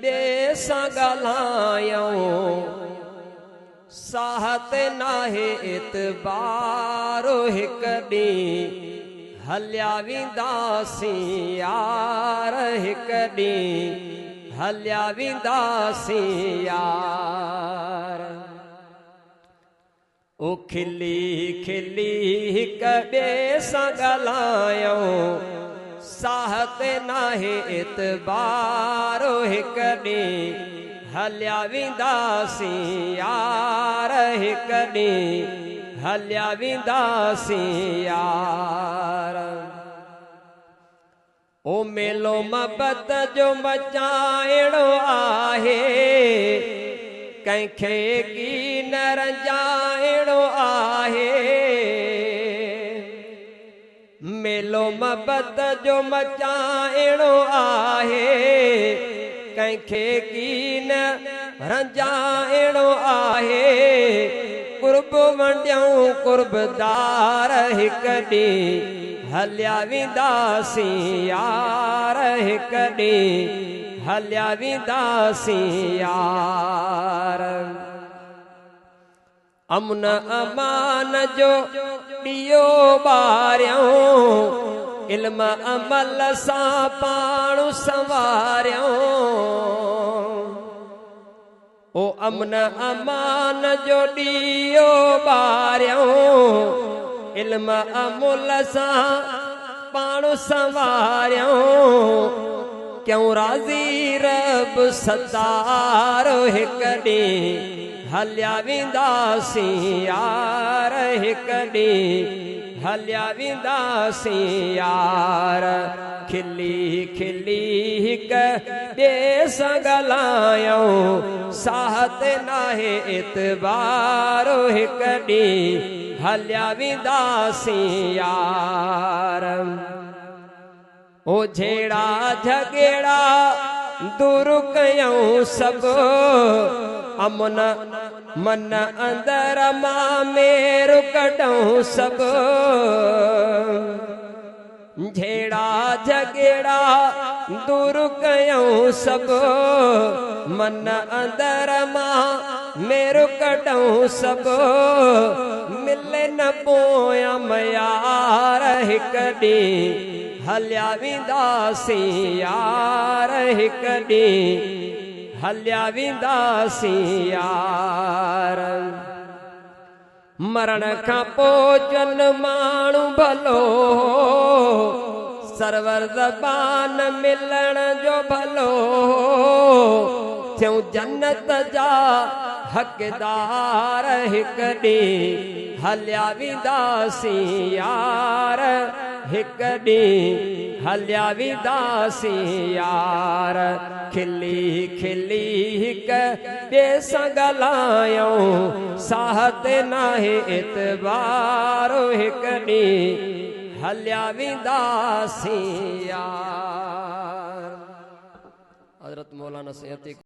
ॿिए सां ॻाल्हायूं, साहत नाहे एतबारो हिक ॾींहुं हलिया वेंदासीं यार, हिक ॾींहुं हलिया वेंदासीं यार। ओ खिली खिली हिक ॿिए सां ॻाल्हायूं, साहत नाहे एतबारो हिक ॾींहुं हलिया वेंदासीं यार, हिक ॾींहुं हलिया वेंदासीं यार। ओ मेलो मोहब्बत जो मचाइणो आहे, कंहिंखे की न रंजाइणो आहे। मेलो मोहब्बत जो मचाइणो आहे, कंहिंखे की न रंजाइणो आहे। कुर्ब वंडियूं कुर्बदार, हिक ॾींहुं हलिया वेंदासीं यार, हिक ॾींहुं हलिया वेंदासीं यार। अमन अमान जो ॾियो ॿारियूं, इल्म अमल सां पाण संवारियूं। ओ अमन अमान जो ॾियो ॿारियूं, इल्म अमल सां पाण संवारियूं। क्यों राज़ी रब सतार, हिक ॾींहुं हलिया वेंदासीं यार, हिक ॾींहुं हलिया वेंदासीं यार। खिली खिली हिक ॿिए सां ॻाल्हायूं, साहत नाहे एतबारो हिक ॾींहुं हलिया वेंदासीं यार। ओ झेड़ा झगेड़ा दूर कयूं सभु, अमन मन अंदर मां मेरु कढूं सभु। झेड़ा झगेड़ा दूर कयूं सभु, मन अंदर मां मेरु कढूं सभु। मिले न पोयां मयार, हिक ॾींहुं हलिया वेंदासीं यार, हिक ॾींहुं हलिया वेंदासीं यार। मरण खां पोइ जन माण्हू भलो, सरवर ज़बान मिलण जो भलो। थियूं जन्नत जा हक़दार, हिक ॾींहुं हलिया वेंदासीं यार, हिक ॾींहुं हलिया वेंदासीं यार। खिली खिली हिक ॿिए सां ॻाल्हायूं, साहत नाहे एतबारो हिक ॾींहुं हलिया वेंदासीं यार। हज़रत मौलाना सैयद